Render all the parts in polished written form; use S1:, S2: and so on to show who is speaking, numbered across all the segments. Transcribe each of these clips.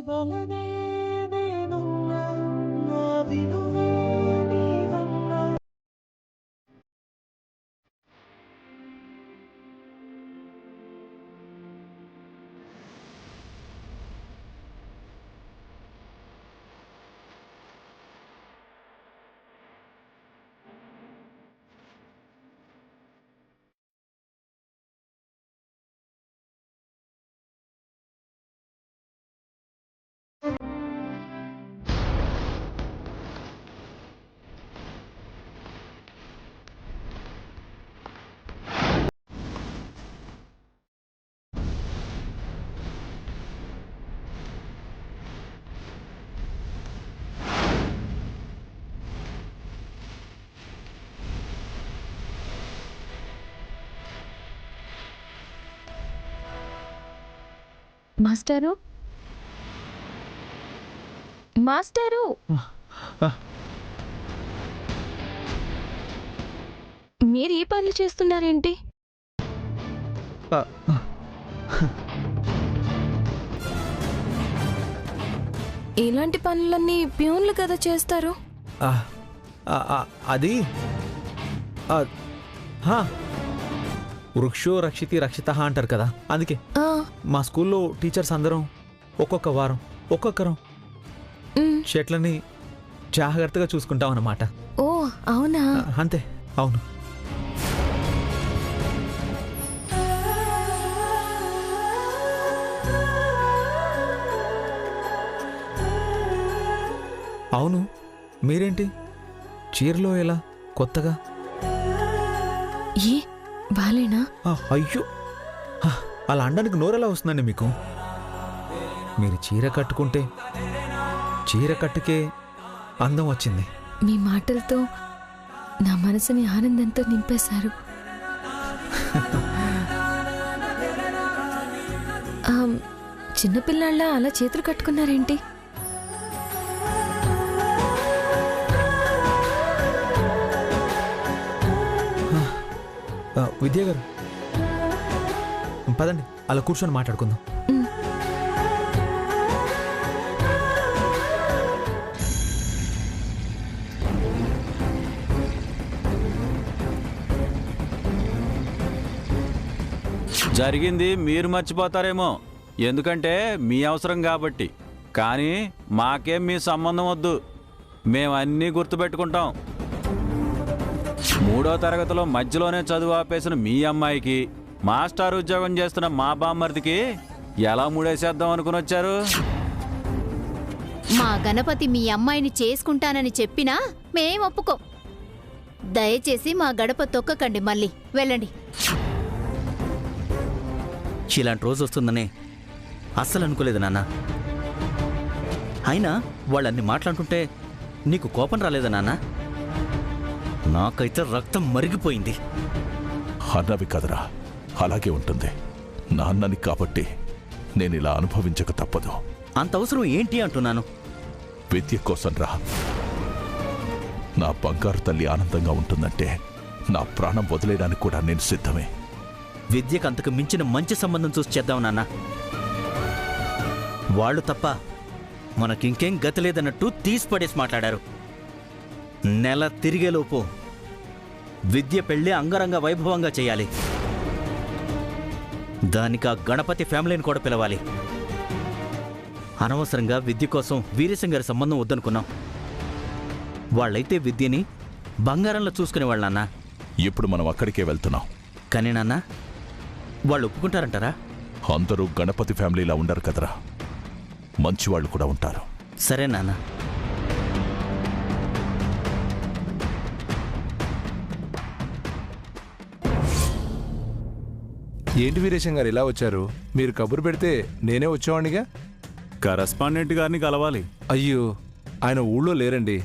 S1: వలనే నేనున్నా, నా విలువే నీవన్నా.
S2: మాస్టారు, మాస్టారు, మీరు ఈ పనులు చేస్తున్నారేంటి? ఇలాంటి పనులన్నీ ప్యూన్లు కదా చేస్తారు.
S3: అది వృక్షో రక్షితి రక్షిత అంటారు కదా, అందుకే మా స్కూల్లో టీచర్స్ అందరం ఒక్కొక్క వారం ఒక్కొక్కరం చెట్లని జాగ్రత్తగా చూసుకుంటాం అన్నమాట.
S2: ఓ అవునా?
S3: అంతే, అవును. అవును, మీరేంటి చీరలో ఎలా కొత్తగా?
S2: ఏ బాలేనా?
S3: అయ్యో, అలా అనడానికి నోరెలా వస్తుందండి మీకు? మీరు చీర కట్టుకుంటే చీర కట్టుకే అందం వచ్చింది.
S2: మీ మాటలతో నా మనసుని ఆనందంతో నింపేశారు. చిన్నపిల్లాళ్ళ అలా చేతులు కట్టుకున్నారేంటి?
S3: విద్య గారు, పదండి అలా కూర్చొని మాట్లాడుకుందాం.
S4: జరిగింది మీరు మర్చిపోతారేమో, ఎందుకంటే మీ అవసరం కాబట్టి. కానీ మాకేం మీ సంబంధం వద్దు, మేమన్నీ గుర్తుపెట్టుకుంటాం. 3వ తరగతిలో మధ్యలోనే చదువు ఆపేసిన మీ అమ్మాయికి మాస్టర్ ఉద్యోగం చేస్తున్న మా బామ్మర్దికి ఎలా ముడేసేద్దాం అనుకుని వచ్చారు?
S5: మా గణపతి మీ అమ్మాయిని చేసుకుంటానని చెప్పినా మేం ఒప్పుకోం. దయచేసి మా గడప తొక్కకండి, మళ్ళీ వెళ్ళండి.
S6: ఇలాంటి రోజు వస్తుందనే అస్సలు అనుకోలేదు నాన్న. అయినా వాళ్ళన్ని మాట్లాడుతుంటే నీకు కోపం రాలేదా నాన్న? నాకైతే రక్తం మరిగిపోయింది.
S7: అన్నవి కదరా, అలాగే ఉంటుంది. నాన్నని కాబట్టి నేను ఇలా అనుభవించక తప్పదు.
S6: అంత అవసరం ఏంటి అంటున్నాను.
S7: విద్య కోసం రా. నా బంగారు తల్లి ఆనందంగా ఉంటుందంటే నా ప్రాణం వదిలేయడానికి కూడా నేను సిద్ధమే.
S6: విద్యకు అంతకు మించిన మంచి సంబంధం చూసి చేద్దాం నాన్న. వాళ్ళు తప్ప మనకింకేం గతి లేదన్నట్టు తీసిపడేసి మాట్లాడారు. నెల తిరిగేలోపు విద్య పెళ్ళి అంగరంగ వైభవంగా చేయాలి. దానికి ఆ గణపతి ఫ్యామిలీని కూడా పిలవాలి. అనవసరంగా విద్య కోసం వీరేశం గారి సంబంధం వద్దనుకున్నాం. వాళ్ళైతే విద్యని బంగారంలో చూసుకునేవాళ్ళు నాన్న.
S7: ఇప్పుడు మనం అక్కడికే వెళ్తున్నాం.
S6: కానీ నాన్న, వాళ్ళు ఒప్పుకుంటారంటారా?
S7: అందరూ గణపతి ఫ్యామిలీలా ఉండరు కదరా, మంచివాళ్ళు కూడా ఉంటారు.
S6: సరే నాన్న.
S8: ఏంటి వీరేశం గారు ఇలా వచ్చారు? మీరు కబురు పెడితే నేనే వచ్చేవాడినిగా.
S4: కరస్పాండెంట్ గారిని కలవాలి.
S8: అయ్యో, ఆయన ఊళ్ళో లేరండి.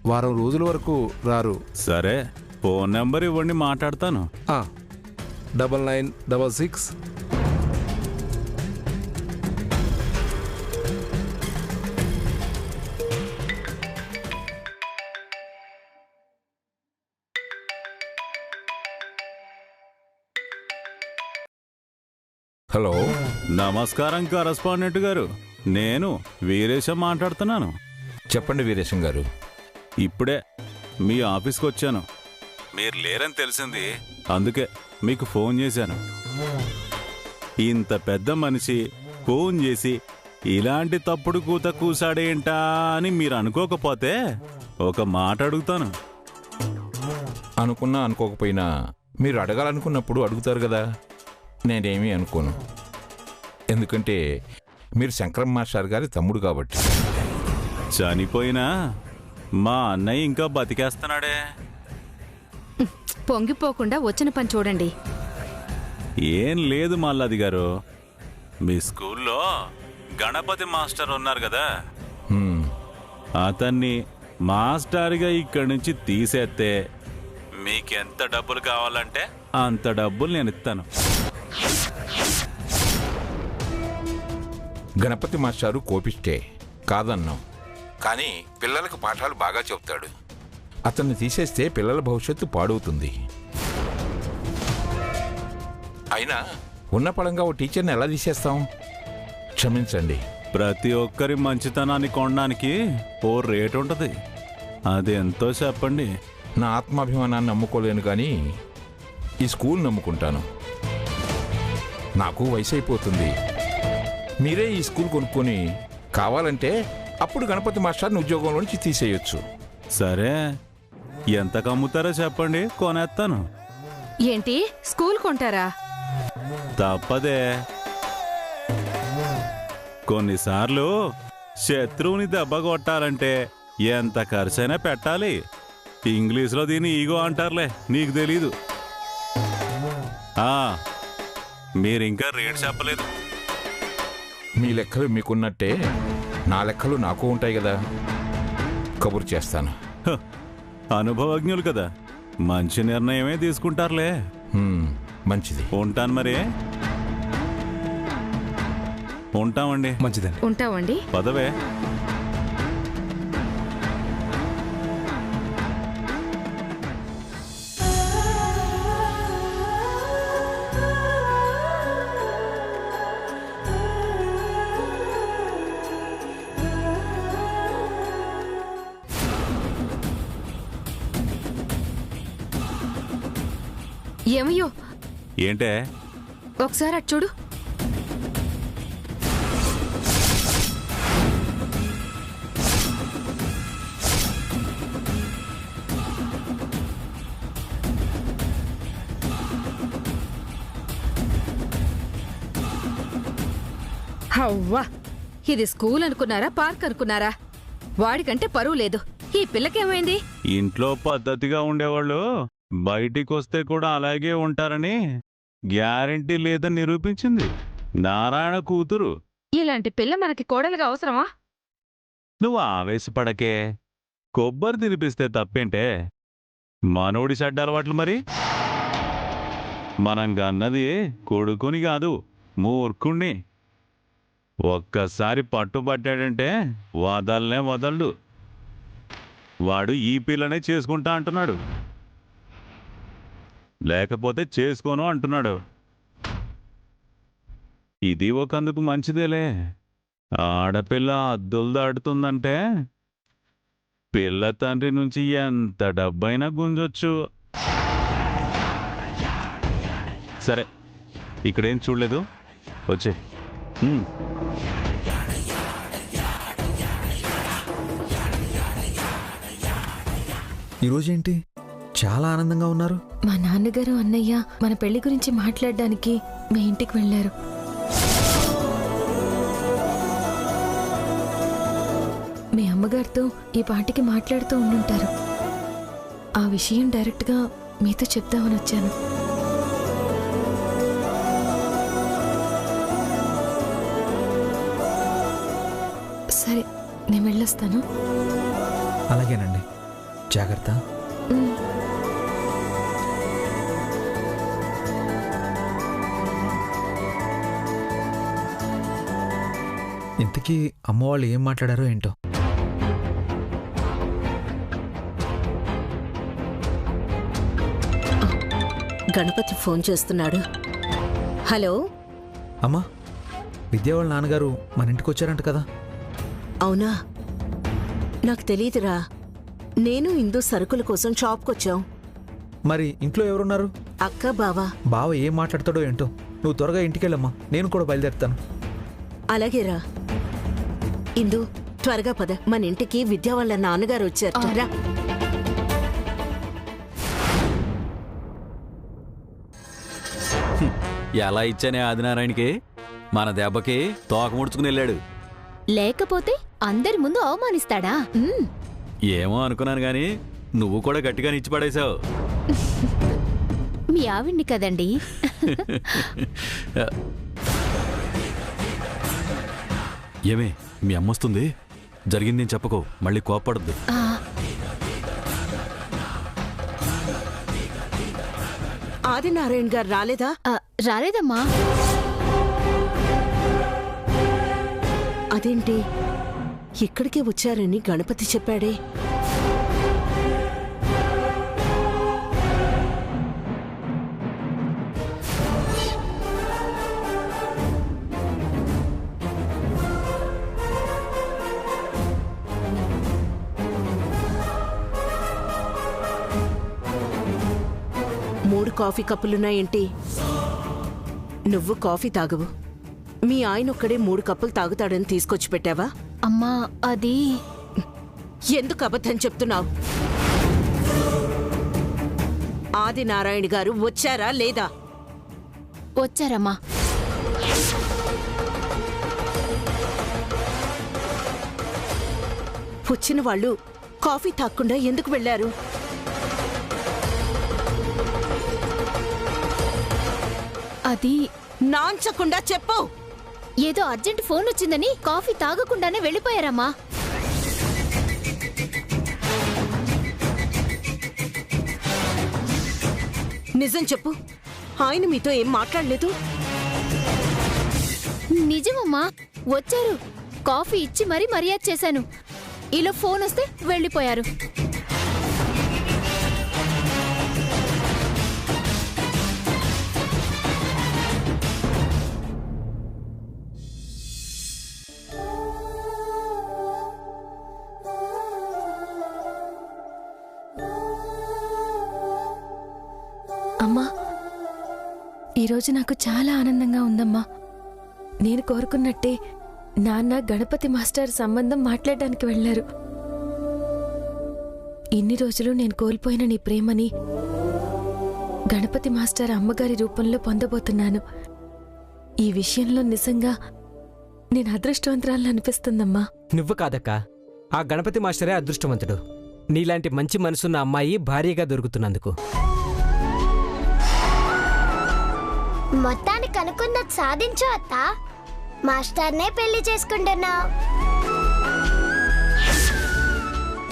S8: వారం రోజుల వరకు రారు.
S4: సరే, ఫోన్ నెంబర్ ఇవ్వండి, మాట్లాడతాను.
S8: 9966
S7: హలో.
S4: నమస్కారం కరస్పాండెంట్ గారు, నేను వీరేశం మాట్లాడుతున్నాను.
S7: చెప్పండి వీరేశం గారు.
S4: ఇప్పుడే మీ ఆఫీస్కి వచ్చాను. మీరు లేరని తెలిసింది, అందుకే మీకు ఫోన్ చేశాను. ఇంత పెద్ద మనిషి ఫోన్ చేసి ఇలాంటి తప్పుడు కూత కూసాడేంటా అని మీరు అనుకోకపోతే ఒక మాట అడుగుతాను.
S7: అనుకున్నా అనుకోకపోయినా మీరు అడగాలనుకున్నప్పుడు అడుగుతారు కదా. నేనేమీ అనుకోను, ఎందుకంటే మీరు శంకరం మాస్టర్ గారి తమ్ముడు కాబట్టి.
S4: చనిపోయినా మా అన్నయ్య ఇంకా బతికేస్తున్నాడే.
S9: పొంగిపోకుండా వచ్చిన పని చూడండి.
S4: ఏం లేదు మల్లాది గారు, మీ స్కూల్లో గణపతి మాస్టర్ ఉన్నారు కదా,
S7: హ్మ్,
S4: అతన్ని మాస్టర్గా ఇక్కడి నుంచి తీసేస్తే మీకెంత డబ్బులు కావాలంటే అంత డబ్బులు నేను ఇస్తాను.
S7: గణపతి మాస్టారు కోపిష్టే కాదన్నాం, కానీ పిల్లలకు పాఠాలు బాగా చెప్తాడు. అతన్ని తీసేస్తే పిల్లల భవిష్యత్తు పాడవుతుంది. అయినా ఉన్న పడంగా ఓ టీచర్ని ఎలా తీసేస్తాం? క్షమించండి.
S4: ప్రతి ఒక్కరి మంచితనాన్ని కొనడానికి ఓ రేటు ఉంటుంది, అది ఎంతో చెప్పండి.
S7: నా ఆత్మాభిమానాన్ని నమ్ముకోలేను, కానీ ఈ స్కూల్ నమ్ముకుంటాను. నాకు వయసు అయిపోతుంది. మీరే ఈ స్కూల్ కొనుక్కొని కావాలంటే అప్పుడు గణపతి మాస్టర్ని ఉద్యోగంలో నుంచి తీసేయొచ్చు.
S4: సరే, ఎంత కమ్ముతారో చెప్పండి, కొనేస్తాను.
S9: ఏంటి, స్కూల్ కొంటారా?
S4: తప్పదే. కొన్నిసార్లు శత్రువుని దెబ్బ కొట్టాలంటే ఎంత ఖర్చైనా పెట్టాలి. ఇంగ్లీష్లో దీన్ని ఈగో అంటారులే, నీకు తెలీదు. మీరింకా రేట్ చెప్పలేదు.
S7: మీ లెక్కలు మీకున్నట్టే నా లెక్కలు నాకు ఉంటాయి కదా. కబురు చేస్తాను.
S4: హ, అనుభవజ్ఞులు కదా, మంచి నిర్ణయమే తీసుకుంటారులే.
S7: మంచిది.
S4: ఉంటాను మరి. ఉంటామండి.
S8: మంచిదండి.
S9: ఉంటావండి.
S4: పదవే.
S9: ఏమయ్యో,
S4: ఏంటే?
S9: ఒకసారి అటు చూడు. హవ్వా, ఇది స్కూల్ అనుకున్నారా, పార్క్ అనుకున్నారా? వాడికంటే పరువు లేదు. ఈ పిల్లకేమైంది?
S4: ఇంట్లో పద్ధతిగా ఉండేవాళ్ళు బయటికి వస్తే కూడా అలాగే ఉంటారని గ్యారెంటీ లేదని నిరూపించింది నారాయణ కూతురు.
S9: ఇలాంటి పిల్ల మనకి కోడలుగా అవసరమా?
S4: నువ్వు ఆవేశపడకే. కొబ్బరి తినిపిస్తే తప్పేంటే? మనోడి చెడ్డ అలవాట్లు మరి. మనం గన్నది కొడుకుని కాదు, మూర్ఖుణ్ణి. ఒక్కసారి పట్టుబట్టాడంటే వదలనే వదలడు. వాడు ఈ పిల్లనే చేసుకుంటా అంటున్నాడు, లేకపోతే చేసుకోను అంటున్నాడు. ఇది ఒకందుకు మంచిదేలే. ఆడపిల్ల అద్దులు దాటుతుందంటే పిల్ల తండ్రి నుంచి ఎంత డబ్బైనా గుంజొచ్చు. సరే, ఇక్కడేం చూడలేదు, వచ్చే.
S3: ఈరోజేంటి చాలా ఆనందంగా ఉన్నారు?
S2: మా నాన్నగారు అన్నయ్య మన పెళ్లి గురించి మాట్లాడడానికి మీ ఇంటికి వెళ్ళారు. మీ అమ్మగారితో ఈ పాటికి మాట్లాడుతూ ఉండుంటారు. ఆ విషయం డైరెక్ట్గా మీతో చెప్దామని వచ్చాను. సరే, నేను వెళ్ళొస్తాను.
S3: అలాగేనండి, జాగ్రత్త. ఇంతకీ అమ్మ వాళ్ళు ఏం మాట్లాడారో ఏంటో.
S10: గణపతి ఫోన్ చేస్తున్నాడు. హలో,
S3: అమ్మా, విద్యా వాళ్ళ నాన్నగారు మన ఇంటికి వచ్చారంట కదా?
S10: అవునా? నాకు తెలియదురా. నేను ఇందు సరుకుల కోసం షాప్కొచ్చాం.
S3: మరి ఇంట్లో ఎవరున్నారు?
S10: అక్క, బావా.
S3: బావ ఏం మాట్లాడతాడో ఏంటో. నువ్వు త్వరగా ఇంటికెళ్ళమ్మా, నేను కూడా బయలుదేరుతాను.
S10: అలాగేరా. ఇందు, త్వరగా పద. మన ఇంటికి విద్యా వాళ్ళ నాన్నగారు వచ్చారు. రా.
S11: ఎలా ఇచ్చానే ఆదినారాయణకి? మన దెబ్బకి తోక ముడుచుకుని వెళ్ళాడు.
S5: లేకపోతే అందరి ముందు అవమానిస్తాడా?
S11: ఏమో అనుకున్నాను గాని నువ్వు కూడా గట్టిగా ఇచ్చి పడేశావు.
S5: మీ ఆవిడ్ని కదండి.
S11: ఏమే, మీ అమ్మొస్తుంది. జరిగిందేం చెప్పకో, మళ్ళీ కోప్పడద్దు.
S10: ఆదినారాయణ గారు రాలేదా?
S5: రాలేదమ్మా.
S10: అదేంటి, ఇక్కడికే వచ్చారని గణపతి చెప్పాడే. కాఫీ కప్పులున్నాయేంటి? నువ్వు కాఫీ తాగవు. మీ ఆయన ఒక్కడే 3 కప్పులు తాగుతాడని తీసుకొచ్చి పెట్టావా?
S5: అమ్మా, అది
S10: ఎందుకు అబద్ధం చెప్తున్నావు? ఆదినారాయణ గారు వచ్చారా లేదా?
S5: వచ్చారమ్మా.
S10: వచ్చిన వాళ్ళు కాఫీ తాగకుండా ఎందుకు వెళ్లారు?
S5: అది
S10: నాంచకుండా చెప్పు.
S5: ఏదో అర్జెంట్ ఫోన్ వచ్చిందని కాఫీ తాగకుండానే వెళ్ళిపోయారమ్మా.
S10: నిజం చెప్పు, ఆయన మీతో ఏం మాట్లాడలేదు?
S5: నిజమమ్మా, వచ్చారు. కాఫీ ఇచ్చి మరీ మర్యాద చేశాను. ఇలా ఫోన్ వస్తే వెళ్ళిపోయారు.
S2: అమ్మా, ఈరోజు నాకు చాలా ఆనందంగా ఉందమ్మా. నేను కోరుకున్నట్టే నాన్న గణపతి మాస్టర్ సంబంధం మాట్లాడడానికి వెళ్లారు. ఇన్ని రోజులు నేను కోల్పోయిన నీ ప్రేమని గణపతి మాస్టర్ అమ్మగారి రూపంలో పొందబోతున్నాను. ఈ విషయంలో నిజంగా నేను అదృష్టవంతురాలు అనిపిస్తుందమ్మా.
S12: నువ్వు కాదక్కా, ఆ గణపతి మాస్టరే అదృష్టవంతుడు. నీలాంటి మంచి మనసున్న అమ్మాయి భార్యగా దొరుకుతున్నందుకు.
S13: మొత్తానికి అనుకున్నది సాధించు అత్త. మాస్టర్నే పెళ్లి చేసుకుంటున్నావు.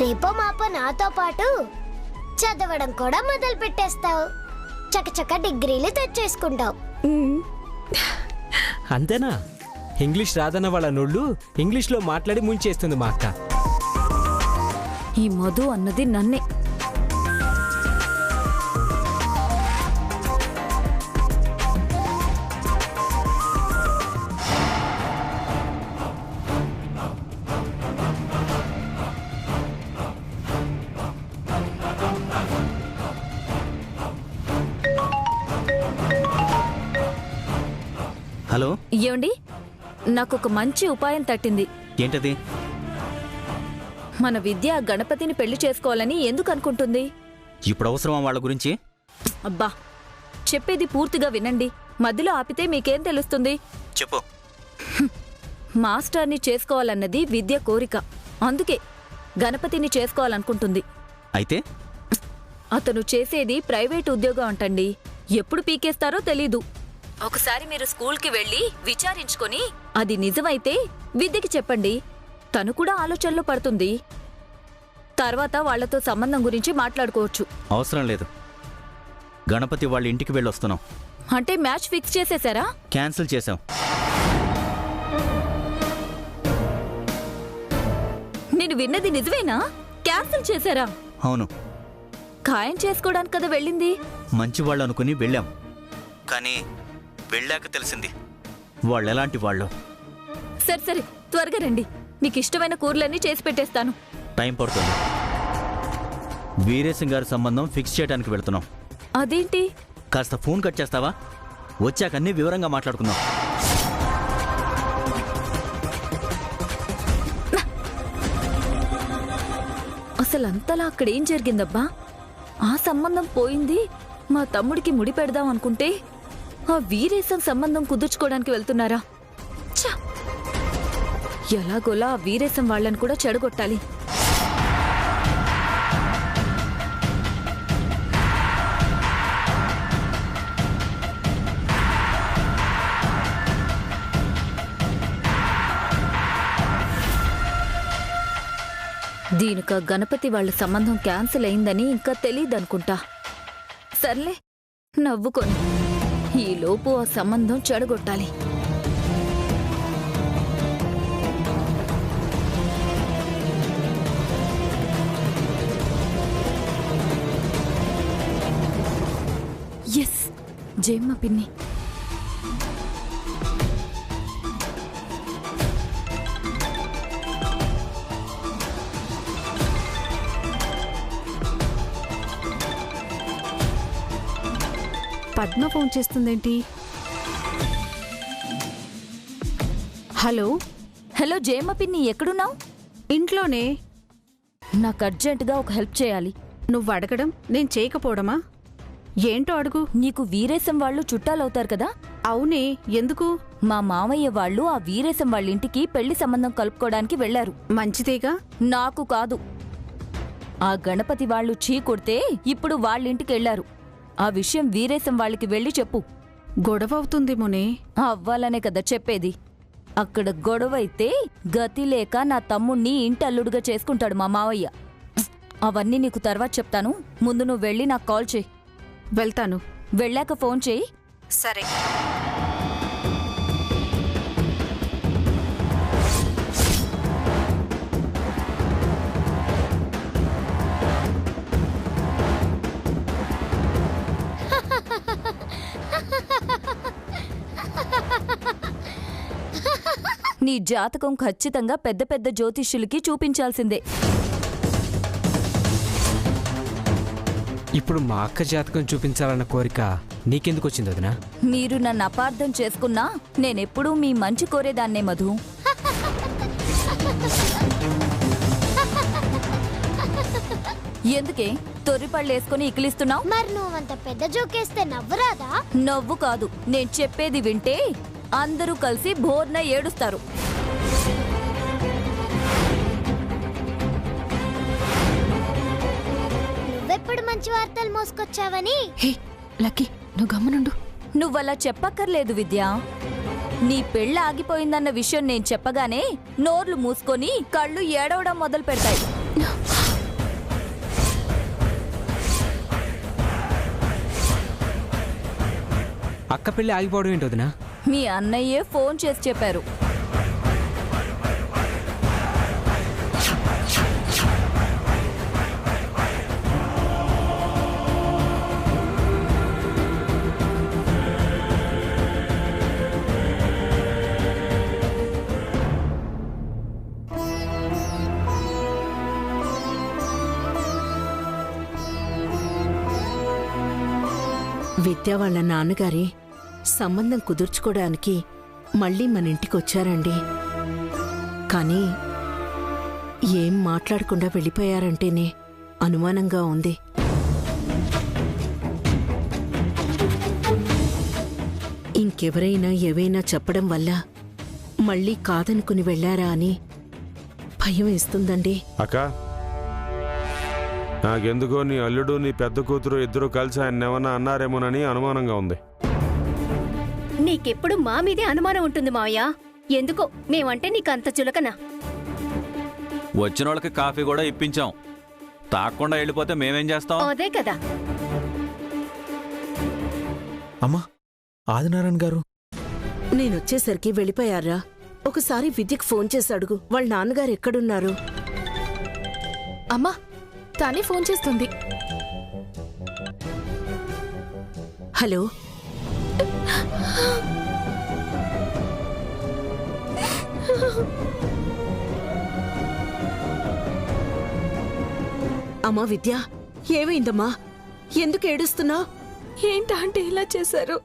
S13: రేపో మాపో నాతో పాటు చదవడం కూడా మొదలు పెట్టేస్తావు. చకచక డిగ్రీలు తెచ్చేసుకుంటావు.
S12: అంతేనా? ఇంగ్లీష్ రాదన్న వాళ్ళ నోళ్ళు ఇంగ్లీష్లో మాట్లాడి ముంచేస్తుంది మా అక్క.
S14: ఈ మధు అన్నది నన్నే.
S6: హలో,
S14: ఏమండి? నాకు ఒక మంచి ఉపాయం తట్టింది.
S6: ఏంటది?
S14: మన విద్య గణపతిని పెళ్లి చేసుకోవాలని ఎందుకు అనుకుంటుంది?
S6: ఇప్పుడు అవసరమా వాళ్ళ గురించి?
S14: అబ్బా, చెప్పేది పూర్తిగా వినండి. మధ్యలో ఆపితే మీకేం తెలుస్తుంది?
S6: చెప్పు.
S14: మాస్టర్ని చేసుకోవాలన్నది విద్య కోరిక. అందుకే గణపతిని చేసుకోవాలనుకుంటుంది.
S6: అయితే
S14: అతను చేసేది ప్రైవేట్ ఉద్యోగం అంటండి. ఎప్పుడు పీకేస్తారో తెలీదు. ఒకసారి మీరు స్కూల్కి వెళ్ళి విచారించుకొని అది నిజమైతే విద్యకి చెప్పండి. తను కూడా ఆలోచనలో పడుతుంది. తర్వాత వాళ్లతో సంబంధం గురించి మాట్లాడుకోవచ్చు.
S6: అవసరం లేదు. గణపతి వాళ్ళ ఇంటికి వెళ్ళొస్తున్నాం.
S14: అంటే మ్యాచ్ ఫిక్స్ చేసేశారా?
S6: క్యాన్సిల్ చేశాం.
S14: నేను విన్నది నిజమేనా? క్యాన్సిల్ చేశారా?
S6: అవును.
S14: ఖాయం చేసుకోవడానికి కదా వెళ్ళింది.
S6: మంచి వాళ్ళు అనుకుని వెళ్ళాం, కానీ వెళ్ళాక తెలిసింది వాళ్ళెలాంటి వాళ్ళు?
S14: సరే సరే, త్వరగా రండి. మీకు ఇష్టమైన కూరలన్నీ చేసి పెట్టేస్తాను.
S6: టైం పడుతుంది. వీరేశం గారి సంబంధం ఫిక్స్ చేయడానికి వెళ్తున్నాం.
S14: అదేంటి?
S6: కాస్త ఫోన్ కట్ చేస్తావా? వచ్చాక అన్ని వివరంగా మాట్లాడుకుందాం.
S14: అసలు అంతలా అక్కడేం జరిగిందబ్బా? ఆ సంబంధం పోయింది, మా తమ్ముడికి ముడి పెడదాం అనుకుంటే ఆ వీరేశం సంబంధం కుదుర్చుకోవడానికి వెళ్తున్నారా? ఛ! ఎలాగోలా ఆ వీరేశం వాళ్ళని కూడా చెడగొట్టాలి. దీనిక గణపతి వాళ్ళ సంబంధం క్యాన్సిల్ అయిందని ఇంకా తెలీదనుకుంటా. సర్లే, నవ్వుకొని ఈలోపు ఆ సంబంధం చెడగొట్టాలి. ఎస్, జయమ్మ పిన్ని.
S9: పద్మ ఫోన్ చేస్తుందేంటి? హలో
S14: హలో జయమ్మ పిన్ని, ఎక్కడున్నావు?
S9: ఇంట్లోనే.
S14: నాకు అర్జెంటుగా ఒక హెల్ప్ చేయాలి.
S9: నువ్వు అడగడం నేను చేయకపోవడమా? ఏంటో అడుగు.
S14: నీకు వీరేశం వాళ్ళు చుట్టాలవుతారు కదా?
S9: అవునే, ఎందుకు?
S14: మా మామయ్య వాళ్ళు ఆ వీరేశం వాళ్ళింటికి పెళ్లి సంబంధం కలుపుకోవడానికి వెళ్లారు.
S9: మంచిదేగా?
S14: నాకు కాదు, ఆ గణపతి వాళ్ళు చీ కొడితే ఇప్పుడు వాళ్ళింటికి వెళ్లారు. ఆ విషయం వీరేశం వాళ్ళకి వెళ్ళి చెప్పు.
S9: గొడవ అవుతుందేమోనే.
S14: అవ్వాలనే కదా చెప్పేది. అక్కడ గొడవ అయితే గతి లేక నా తమ్ముణ్ణి ఇంటి అల్లుడుగా చేసుకుంటాడు మా మావయ్య. అవన్నీ నీకు తర్వాత చెప్తాను. ముందు నువ్వు వెళ్ళి నాకు కాల్ చేయి.
S9: వెళ్తాను.
S14: వెళ్ళాక ఫోన్ చేయి.
S9: సరే.
S14: నీ జాతకం ఖచ్చితంగా పెద్ద పెద్ద జ్యోతిష్యులకి చూపించాల్సిందే.
S12: ఇప్పుడు మా అక్క జాతకం చూపించాలన్న కోరిక నీకెందుకు వచ్చింది వదినా?
S14: మీరు నన్ను అపార్థం చేసుకున్నా నేనెప్పుడూ మీ మంచి కోరేదాన్నే మధు. ఎందుకే తొర్రిపళ్ళేసుకుని ఇకిలిస్తున్నావు?
S13: మరి నువ్వంత పెద్ద జోకేస్తే నవ్వురాదా?
S14: నవ్వు కాదు, నేను చెప్పేది వింటే అందరూ కలిసి బోర్న ఏడుస్తారు.
S13: నువ్వెప్పుడు మంచి వార్తలు మోసుకొచ్చావని.
S2: హే లక్కీ, నువ్వు గమనుండు.
S14: నువ్వలా చెప్పక్కర్లేదు విద్య. నీ పెళ్ళి ఆగిపోయిందన్న విషయం నేను చెప్పగానే నోర్లు మూసుకొని కళ్ళు ఏడవడం మొదలు పెడతాయి.
S12: అక్క పెళ్ళి ఆగిపోవడం ఏంటి వదినా?
S14: మీ అన్నయ్యే ఫోన్ చేసి చెప్పారు.
S10: విద్య వాళ్ళ నాన్నగారి సంబంధం కుదుర్చుకోవడానికి మళ్ళీ మన ఇంటికొచ్చారండి. కానీ ఏం మాట్లాడకుండా వెళ్ళిపోయారంటేనే అనుమానంగా ఉంది. ఇంకెవరైనా ఏవైనా చెప్పడం వల్ల మళ్ళీ కాదనుకుని వెళ్ళారా అని భయం వేస్తుందండి.
S8: అక్క, నాకెందుకో నీ అల్లుడు నీ పెద్ద కూతురు ఇద్దరు కలిసి ఆయన ఏమన్నా అన్నారేమోనని అనుమానంగా ఉంది.
S15: నీకెప్పుడు మా మీదే అనుమానం ఉంటుంది మావయ్య. ఎందుకో మేమంటే నీకంత చులకనా?
S11: వచ్చిన వాళ్ళకి కాఫీ కూడా ఇప్పించాం. తాకుండా వెళ్ళిపోతే మేమేం చేస్తాం?
S15: అదే కదా.
S3: అమ్మా, ఆదినారాయణ గారు
S10: నేనొచ్చేసరికి వెళ్ళిపోయారా? ఒకసారి విద్యకు ఫోన్ చేసి అడుగు, వాళ్ళ నాన్నగారు ఎక్కడున్నారు.
S2: అమ్మా, తానే ఫోన్ చేస్తుంది.
S10: హలో, అమ్మా విద్య, ఏమైందమ్మా? ఎందుకు ఏడుస్తున్నావు?
S2: ఏంటా అంటే ఇలా చేశారు?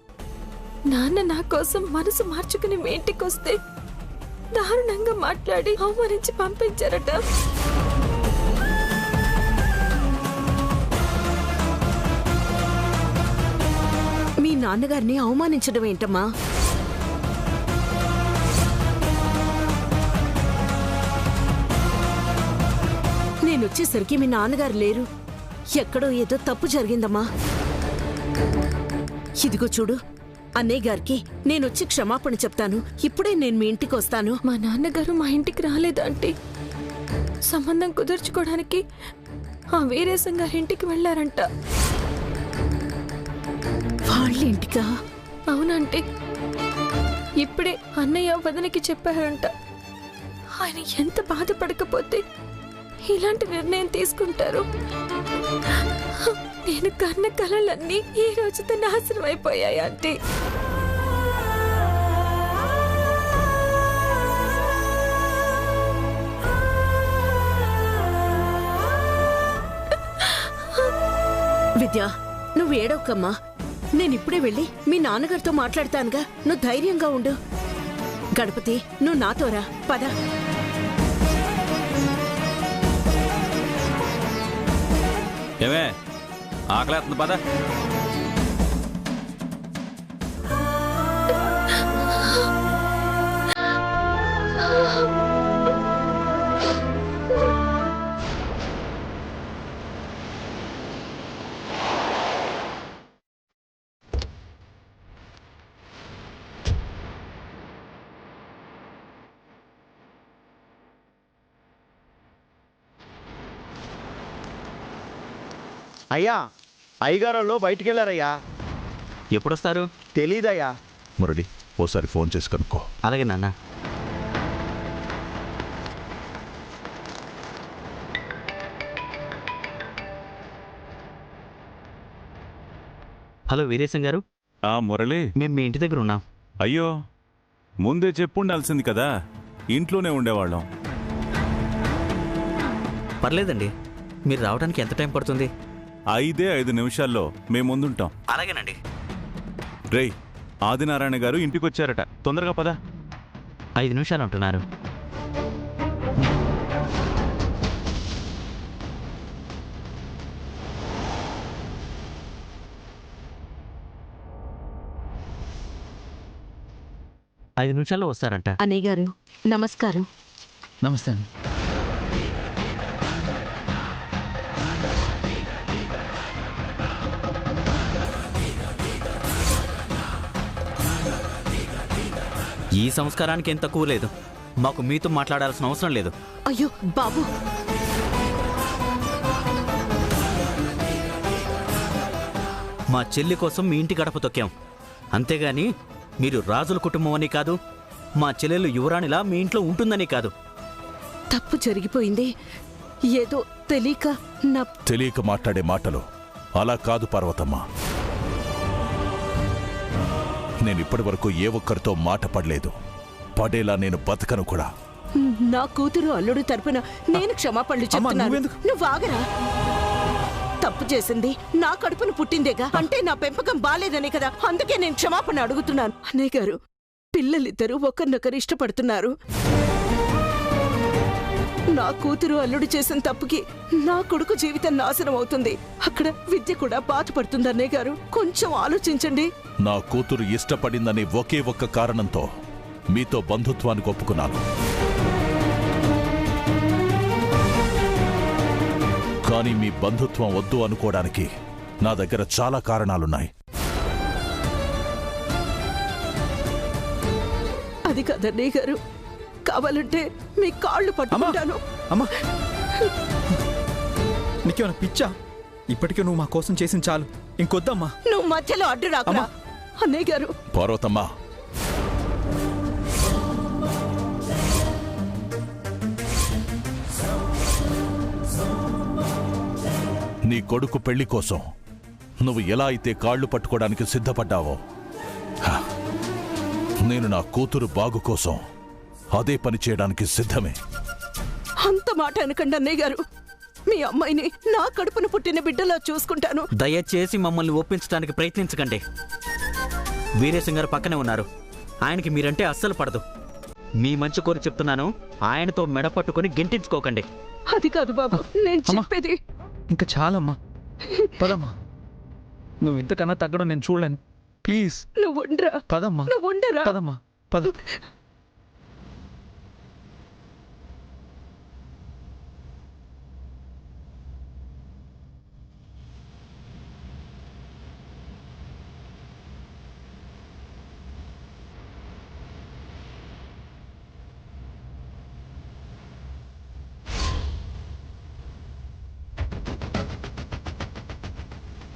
S2: నాన్న నా కోసం మనసు మార్చుకుని మీ ఇంటికొస్తే దారుణంగా మాట్లాడి అవమానించి పంపించారట.
S10: మీ నాన్నగారిని అవమానించడం ఏంటమ్మా? నేనొచ్చేసరికి మీ నాన్నగారు లేరు. ఎక్కడో ఏదో తప్పు జరిగిందమ్మా. ఇదిగో చూడు, అన్నయ్య గారికి నేనొచ్చి క్షమాపణ చెప్తాను. ఇప్పుడే నేను మీ ఇంటికి వస్తాను.
S2: మా నాన్నగారు మా ఇంటికి రాలేదు ఆంటీ. సంబంధం కుదుర్చుకోవడానికి ఆ వీరేశం గారి ఇంటికి వెళ్ళారంట.
S10: వాళ్ళ ఇంటికా?
S2: అవునంటే ఇప్పుడే అన్నయ్య వదనకి చెప్పారంట. ఆయన ఎంత బాధపడకపోతే ఇలాంటి నిర్ణయం తీసుకుంటారు? నేను కన్న కలలన్నీ ఈ రోజుతో నాశనం అయిపోయాయి ఆంటీ.
S10: విద్య, నువ్వు ఏడవకమ్మా. నేనిప్పుడే వెళ్ళి మీ నాన్నగారితో మాట్లాడతానుగా. నువ్వు ధైర్యంగా ఉండు. గణపతి, నువ్వు నాతోరా, పద.
S11: ఏమే ఆకలేస్తుంది పద.
S16: అయ్యా, అయ్యగారు బయటికి వెళ్ళారయ్యా.
S6: ఎప్పుడొస్తారు?
S16: తెలీదయ్యా.
S17: మురళి, ఓసారి ఫోన్ చేసి కనుక్కో.
S6: అలాగే నాన్న. హలో వీరేశం గారు.
S4: మురళి,
S6: మేము మీ ఇంటి దగ్గర ఉన్నాం.
S4: అయ్యో, ముందే చెప్పుండాల్సింది కదా. ఇంట్లోనే ఉండేవాళ్ళం.
S6: పర్లేదండి, మీరు రావడానికి ఎంత టైం పడుతుంది?
S4: 5 నిమిషాల్లో మేము ముందుంటాం.
S6: అలాగేనండి.
S4: రేయ్, ఆదినారాయణ గారు ఇంటికొచ్చారట. తొందరగా పద.
S6: 5 నిమిషాలు అంటున్నారు. ఐదు నిమిషాల్లో వస్తారంట.
S10: అన్నయ్య గారు నమస్కారం.
S6: నమస్తే అండి. ఈ సంస్కారానికి ఏం తక్కువ లేదు. మాకు మీతో మాట్లాడాల్సిన అవసరం లేదు.
S10: అయ్యో బాబు,
S6: మా చెల్లి కోసం మీ ఇంటి గడప తొక్కాం. అంతేగాని మీరు రాజుల కుటుంబం అని కాదు, మా చెల్లెలు యువరాణిలా మీ ఇంట్లో ఉంటుందని కాదు.
S10: తప్పు జరిగిపోయింది. ఏదో తెలియక
S17: మాట్లాడే మాటలు అలా కాదు పార్వతమ్మ. నేనిప్పటి వరకు ఏ ఒక్కరితో మాట పడలేదు. పడేలా నేను బతకను కూడా.
S10: నా కూతురు అల్లుడు తరపున నేను క్షమాపణలు చెప్తున్నాను. నువ్వు ఆగరా. తప్పు చేసింది నా కడుపును పుట్టిందేగా. అంటే నా పెంపకం బాలేదనే కదా. అందుకే నేను క్షమాపణ అడుగుతున్నాను. అన్నయ్య గారు, పిల్లలిద్దరూ ఒకరినొకరు ఇష్టపడుతున్నారు. నా కూతురు అల్లుడు చేసిన తప్పుకి నా కొడుకు జీవితం నాశనం అవుతుంది. అక్కడ విద్య కూడా బాధపడుతుంది. అన్నయ్య గారు, కొంచెం ఆలోచించండి.
S17: నా కూతురు ఇష్టపడిందని ఒకే ఒక్క కారణంతో మీతో బంధుత్వానికి ఒప్పుకున్నాను. కానీ మీ బంధుత్వం వద్దు అనుకోవడానికి నా దగ్గర చాలా కారణాలున్నాయి.
S10: అది కదన్నయ్య గారు, కావాలంటే మీ కాళ్ళు పట్టుకుంటాను.
S3: అమ్మా, నీకేమైనా పిచ్చా? ఇప్పటికే నువ్వు మా కోసం చేసిన చాలు, ఇంకొద్దమ్మా.
S10: నువ్వు మధ్యలో అడ్డు రాకురా అన్నయ్య గారు.
S17: పార్వతమ్మ, నీ కొడుకు పెళ్లి కోసం నువ్వు ఎలా అయితే కాళ్ళు పట్టుకోవడానికి సిద్ధపడ్డావో, నేను నా కూతురు బాగు కోసం అదే పని చేయడానికి సిద్ధమే.
S10: అంత మాట అనకండి అన్నయ్య గారు. మీ అమ్మాయిని నా కడుపున పుట్టిన బిడ్డలా చూసుకుంటాను.
S6: దయచేసి మమ్మల్ని ఒప్పించడానికి ప్రయత్నించకండి. వీరేశం గారు పక్కనే ఉన్నారు. ఆయనకి మీరంటే అస్సలు పడదు. మీ మంచి కోరి చెప్తున్నాను, ఆయనతో మెడ పట్టుకుని గెంటించుకోకండి.
S10: అది కాదు బాబు, నేను చెప్పేది.
S3: ఇంకా చాలమ్మా, పదమ్మా. నువ్వు ఇంతకన్నా తగ్గడం నేను చూడలేను. ప్లీజ్
S10: నువ్వు ఉండరా,
S3: పదమ్మా,
S10: నువ్వు ఉండరా.
S3: పదమ్మా, పద.